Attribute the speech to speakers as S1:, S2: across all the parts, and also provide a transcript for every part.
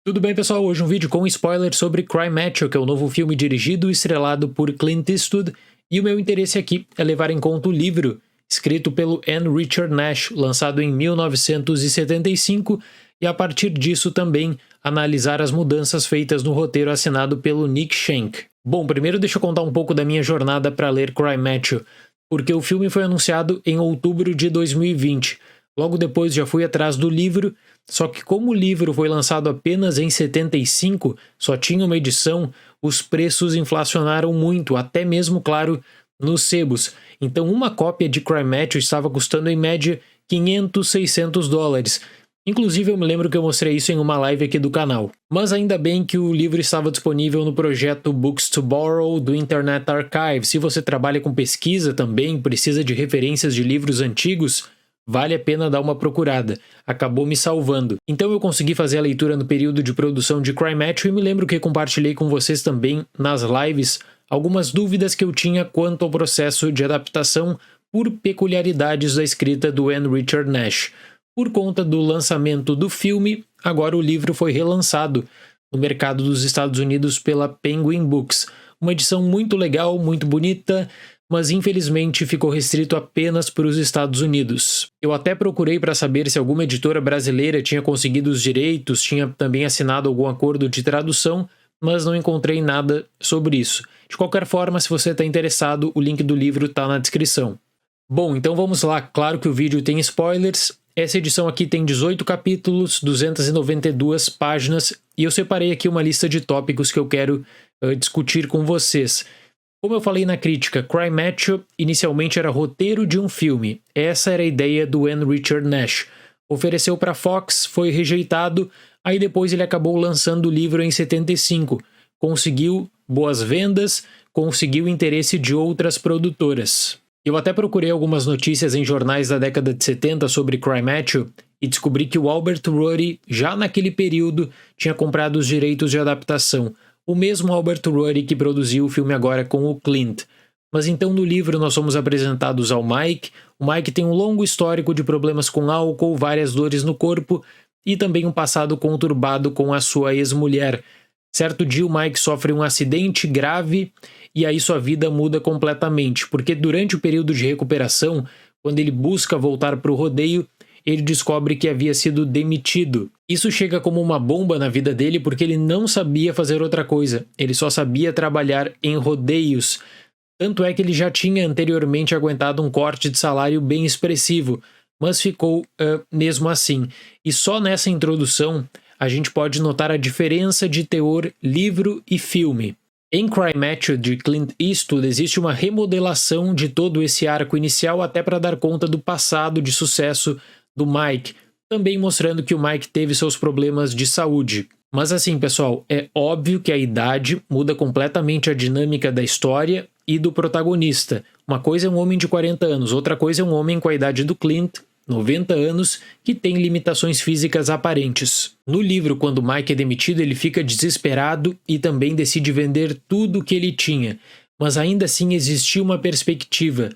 S1: Tudo bem, pessoal? Hoje um vídeo com spoiler sobre Cry Macho, que é o novo filme dirigido e estrelado por Clint Eastwood, e o meu interesse aqui é levar em conta o livro escrito pelo N. Richard Nash, lançado em 1975, e a partir disso também analisar as mudanças feitas no roteiro assinado pelo Nick Schenk. Bom, primeiro deixa eu contar um pouco da minha jornada para ler Cry Macho, porque o filme foi anunciado em outubro de 2020. Logo depois já fui atrás do livro, só que como o livro foi lançado apenas em 75, só tinha uma edição, os preços inflacionaram muito, até mesmo, claro, nos sebos. Então uma cópia de Cry Macho estava custando em média 500, 600 dólares. Inclusive eu me lembro que eu mostrei isso em uma live aqui do canal. Mas ainda bem que o livro estava disponível no projeto Books to Borrow do Internet Archive. Se você trabalha com pesquisa também, precisa de referências de livros antigos, vale a pena dar uma procurada. Acabou me salvando. Então eu consegui fazer a leitura no período de produção de Cry Macho e me lembro que compartilhei com vocês também nas lives algumas dúvidas que eu tinha quanto ao processo de adaptação por peculiaridades da escrita do N. Richard Nash. Por conta do lançamento do filme, agora o livro foi relançado no mercado dos Estados Unidos pela Penguin Books. Uma edição muito legal, muito bonita, mas infelizmente ficou restrito apenas para os Estados Unidos. Eu até procurei para saber se alguma editora brasileira tinha conseguido os direitos, tinha também assinado algum acordo de tradução, mas não encontrei nada sobre isso. De qualquer forma, se você está interessado, o link do livro está na descrição. Bom, então vamos lá. Claro que o vídeo tem spoilers. Essa edição aqui tem 18 capítulos, 292 páginas, e eu separei aqui uma lista de tópicos que eu quero discutir com vocês. Como eu falei na crítica, Cry Macho inicialmente era roteiro de um filme. Essa era a ideia do N. Richard Nash. Ofereceu para Fox, foi rejeitado, aí depois ele acabou lançando o livro em 75. Conseguiu boas vendas, conseguiu interesse de outras produtoras. Eu até procurei algumas notícias em jornais da década de 70 sobre Cry Macho e descobri que o Albert Ruddy, já naquele período, tinha comprado os direitos de adaptação. O mesmo Albert Ruddy que produziu o filme agora com o Clint. Mas então no livro nós somos apresentados ao Mike. O Mike tem um longo histórico de problemas com álcool, várias dores no corpo e também um passado conturbado com a sua ex-mulher. Certo dia o Mike sofre um acidente grave e aí sua vida muda completamente, porque durante o período de recuperação, quando ele busca voltar para o rodeio, ele descobre que havia sido demitido. Isso chega como uma bomba na vida dele porque ele não sabia fazer outra coisa, ele só sabia trabalhar em rodeios. Tanto é que ele já tinha anteriormente aguentado um corte de salário bem expressivo, mas ficou mesmo assim. E só nessa introdução a gente pode notar a diferença de teor livro e filme. Em Cry Macho de Clint Eastwood existe uma remodelação de todo esse arco inicial até para dar conta do passado de sucesso do Mike, também mostrando que o Mike teve seus problemas de saúde. Mas assim, pessoal, é óbvio que a idade muda completamente a dinâmica da história e do protagonista. Uma coisa é um homem de 40 anos, outra coisa é um homem com a idade do Clint, 90 anos, que tem limitações físicas aparentes. No livro, quando Mike é demitido, ele fica desesperado e também decide vender tudo o que ele tinha, mas ainda assim existia uma perspectiva.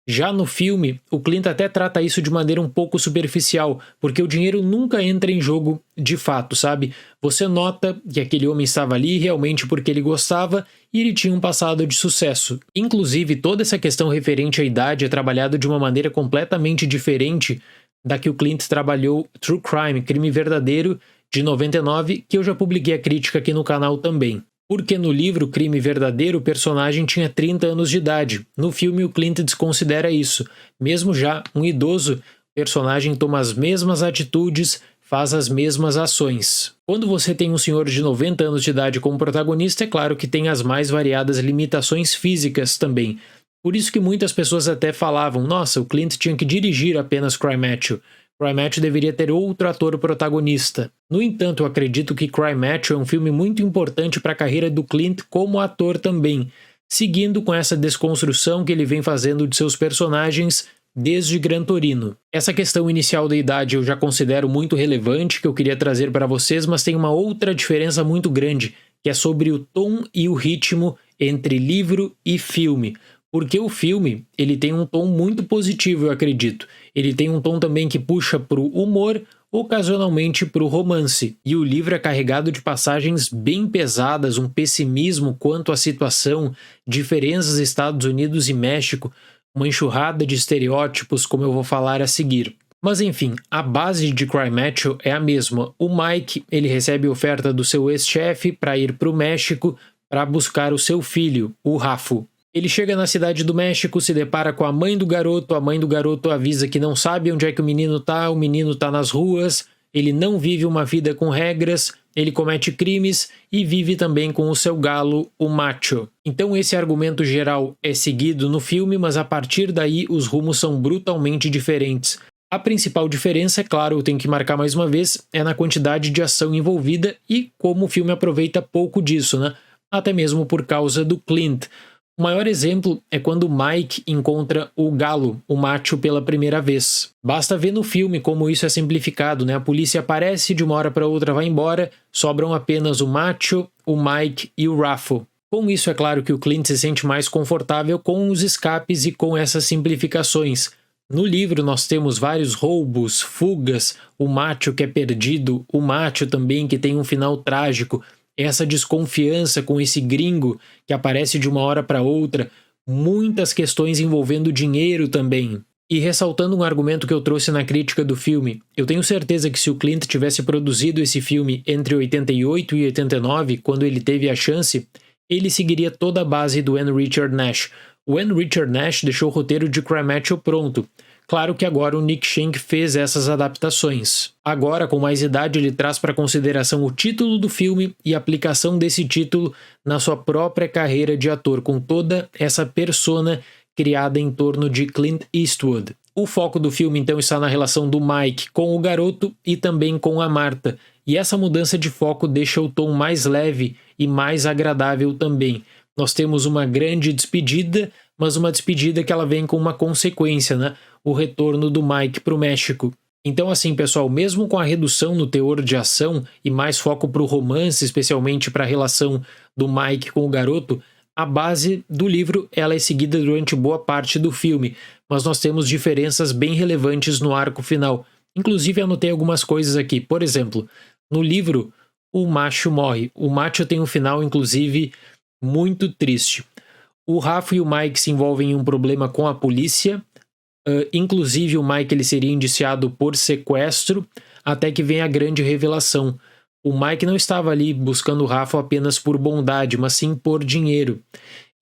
S1: Já no filme, o Clint até trata isso de maneira um pouco superficial, porque o dinheiro nunca entra em jogo de fato, sabe? Você nota que aquele homem estava ali realmente porque ele gostava e ele tinha um passado de sucesso. Inclusive, toda essa questão referente à idade é trabalhada de uma maneira completamente diferente da que o Clint trabalhou True Crime, Crime Verdadeiro, de 99, que eu já publiquei a crítica aqui no canal também. Porque no livro Crime Verdadeiro o personagem tinha 30 anos de idade. No filme o Clint desconsidera isso. Mesmo já um idoso, o personagem toma as mesmas atitudes, faz as mesmas ações. Quando você tem um senhor de 90 anos de idade como protagonista, é claro que tem as mais variadas limitações físicas também. Por isso que muitas pessoas até falavam, nossa, o Clint tinha que dirigir apenas Cry Macho. Cry Macho deveria ter outro ator protagonista. No entanto, eu acredito que Cry Macho é um filme muito importante para a carreira do Clint como ator também, seguindo com essa desconstrução que ele vem fazendo de seus personagens desde Gran Torino. Essa questão inicial da idade eu já considero muito relevante, que eu queria trazer para vocês, mas tem uma outra diferença muito grande, que é sobre o tom e o ritmo entre livro e filme. Porque o filme, ele tem um tom muito positivo, eu acredito. Ele tem um tom também que puxa para o humor, ocasionalmente para o romance, e o livro é carregado de passagens bem pesadas, um pessimismo quanto à situação, diferenças Estados Unidos e México, uma enxurrada de estereótipos, como eu vou falar a seguir. Mas enfim, a base de Cry Macho é a mesma. O Mike, ele recebe oferta do seu ex-chefe para ir para o México para buscar o seu filho, o Rafo. Ele chega na cidade do México, se depara com a mãe do garoto, a mãe do garoto avisa que não sabe onde é que o menino tá nas ruas, ele não vive uma vida com regras, ele comete crimes e vive também com o seu galo, o Macho. Então esse argumento geral é seguido no filme, mas a partir daí os rumos são brutalmente diferentes. A principal diferença, é claro, eu tenho que marcar mais uma vez, é na quantidade de ação envolvida e como o filme aproveita pouco disso, né? Até mesmo por causa do Clint. O maior exemplo é quando o Mike encontra o galo, o macho, pela primeira vez. Basta ver no filme como isso é simplificado, né? A polícia aparece, de uma hora para outra vai embora, sobram apenas o macho, o Mike e o Raffo. Com isso, é claro que o Clint se sente mais confortável com os escapes e com essas simplificações. No livro nós temos vários roubos, fugas, o macho que é perdido, o macho também que tem um final trágico, essa desconfiança com esse gringo que aparece de uma hora para outra, muitas questões envolvendo dinheiro também. E ressaltando um argumento que eu trouxe na crítica do filme, eu tenho certeza que se o Clint tivesse produzido esse filme entre 88 e 89, quando ele teve a chance, ele seguiria toda a base do N. Richard Nash. O N. Richard Nash deixou o roteiro de Cry Macho pronto. Claro que agora o Nick Schenck fez essas adaptações. Agora, com mais idade, ele traz para consideração o título do filme e a aplicação desse título na sua própria carreira de ator, com toda essa persona criada em torno de Clint Eastwood. O foco do filme, então, está na relação do Mike com o garoto e também com a Marta. E essa mudança de foco deixa o tom mais leve e mais agradável também. Nós temos uma grande despedida, mas uma despedida que ela vem com uma consequência, né? O retorno do Mike para o México. Então assim, pessoal, mesmo com a redução no teor de ação e mais foco para o romance, especialmente para a relação do Mike com o garoto, a base do livro ela é seguida durante boa parte do filme, mas nós temos diferenças bem relevantes no arco final. Inclusive anotei algumas coisas aqui. Por exemplo, no livro o macho morre. O macho tem um final, inclusive, muito triste. O Rafa e o Mike se envolvem em um problema com a polícia. Inclusive o Mike ele seria indiciado por sequestro, até que vem a grande revelação. O Mike não estava ali buscando o Rafa apenas por bondade, mas sim por dinheiro.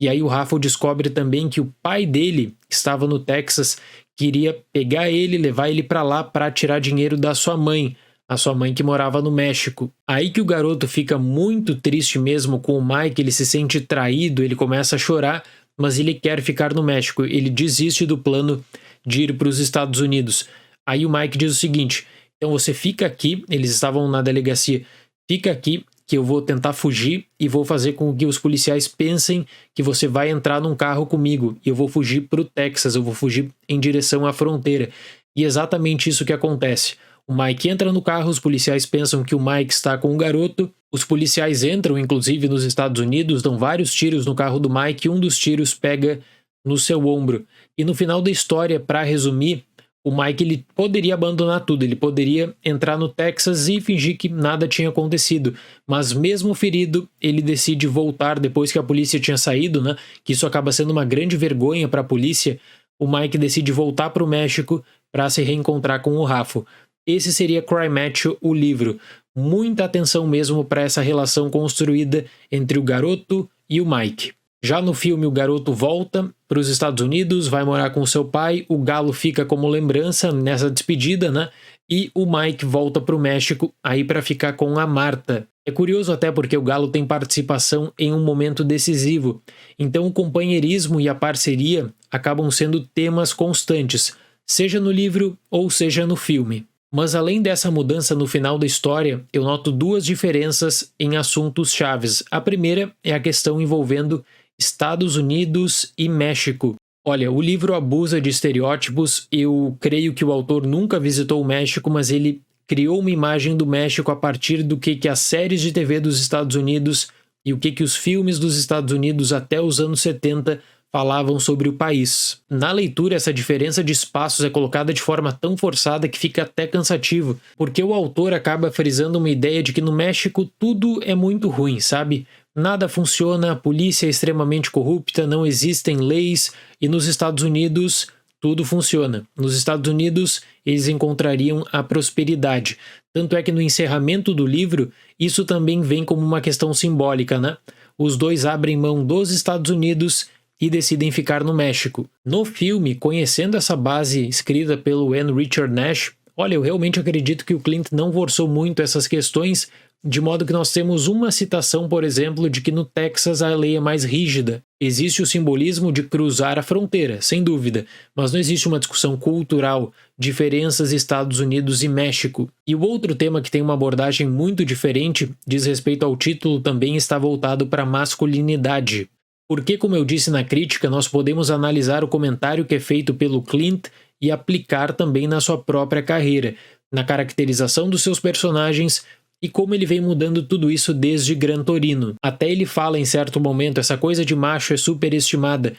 S1: E aí o Rafa descobre também que o pai dele, que estava no Texas, queria pegar ele, levar ele para lá para tirar dinheiro da sua mãe, a sua mãe que morava no México. Aí que o garoto fica muito triste mesmo com o Mike, ele se sente traído, ele começa a chorar, mas ele quer ficar no México, ele desiste do plano de ir para os Estados Unidos. Aí o Mike diz o seguinte: então você fica aqui, eles estavam na delegacia, fica aqui que eu vou tentar fugir e vou fazer com que os policiais pensem que você vai entrar num carro comigo e eu vou fugir para o Texas, eu vou fugir em direção à fronteira. E é exatamente isso que acontece. O Mike entra no carro, os policiais pensam que o Mike está com o garoto, os policiais entram inclusive nos Estados Unidos, dão vários tiros no carro do Mike e um dos tiros pega no seu ombro. E no final da história, para resumir, o Mike ele poderia abandonar tudo, ele poderia entrar no Texas e fingir que nada tinha acontecido, mas mesmo ferido, ele decide voltar depois que a polícia tinha saído, né? Que isso acaba sendo uma grande vergonha para a polícia. O Mike decide voltar para o México para se reencontrar com o Rafa. Esse seria Cry Macho, o livro. Muita atenção mesmo para essa relação construída entre o garoto e o Mike. Já no filme, o garoto volta para os Estados Unidos, vai morar com seu pai, o galo fica como lembrança nessa despedida, né? E o Mike volta para o México aí para ficar com a Marta. É curioso até porque o galo tem participação em um momento decisivo. Então o companheirismo e a parceria acabam sendo temas constantes, seja no livro ou seja no filme. Mas além dessa mudança no final da história, eu noto duas diferenças em assuntos chaves. A primeira é a questão envolvendo Estados Unidos e México. Olha, o livro abusa de estereótipos, eu creio que o autor nunca visitou o México, mas ele criou uma imagem do México a partir do que as séries de TV dos Estados Unidos e o que os filmes dos Estados Unidos até os anos 70 falavam sobre o país. Na leitura, essa diferença de espaços é colocada de forma tão forçada que fica até cansativo, porque o autor acaba frisando uma ideia de que no México tudo é muito ruim, sabe? Nada funciona, a polícia é extremamente corrupta, não existem leis, e nos Estados Unidos tudo funciona. Nos Estados Unidos eles encontrariam a prosperidade. Tanto é que no encerramento do livro, isso também vem como uma questão simbólica, né? Os dois abrem mão dos Estados Unidos e decidem ficar no México. No filme, conhecendo essa base escrita pelo N. Richard Nash, olha, eu realmente acredito que o Clint não forçou muito essas questões, de modo que nós temos uma citação, por exemplo, de que no Texas a lei é mais rígida. Existe o simbolismo de cruzar a fronteira, sem dúvida, mas não existe uma discussão cultural, diferenças Estados Unidos e México. E o outro tema que tem uma abordagem muito diferente, diz respeito ao título, também está voltado para a masculinidade. Porque, como eu disse na crítica, nós podemos analisar o comentário que é feito pelo Clint e aplicar também na sua própria carreira, na caracterização dos seus personagens e como ele vem mudando tudo isso desde Gran Torino. Até ele fala em certo momento, essa coisa de macho é superestimada.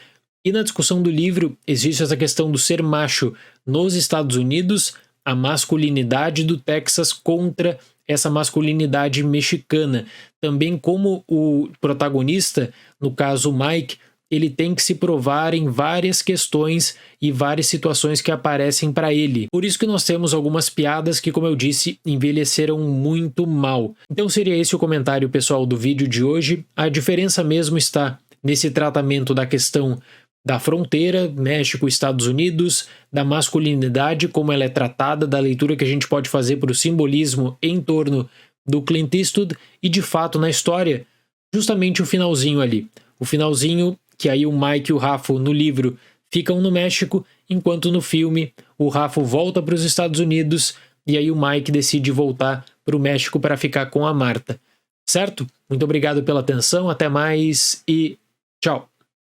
S1: E na discussão do livro existe essa questão do ser macho nos Estados Unidos, a masculinidade do Texas contra essa masculinidade mexicana. Também como o protagonista, no caso Mike, ele tem que se provar em várias questões e várias situações que aparecem para ele. Por isso que nós temos algumas piadas que, como eu disse, envelheceram muito mal. Então seria esse o comentário pessoal do vídeo de hoje. A diferença mesmo está nesse tratamento da questão da fronteira, México, Estados Unidos, da masculinidade, como ela é tratada, da leitura que a gente pode fazer para o simbolismo em torno do Clint Eastwood e, de fato, na história, justamente o finalzinho ali. O finalzinho que aí o Mike e o Rafo no livro ficam no México, enquanto no filme o Rafo volta para os Estados Unidos e aí o Mike decide voltar para o México para ficar com a Marta. Certo? Muito obrigado pela atenção, até mais e tchau!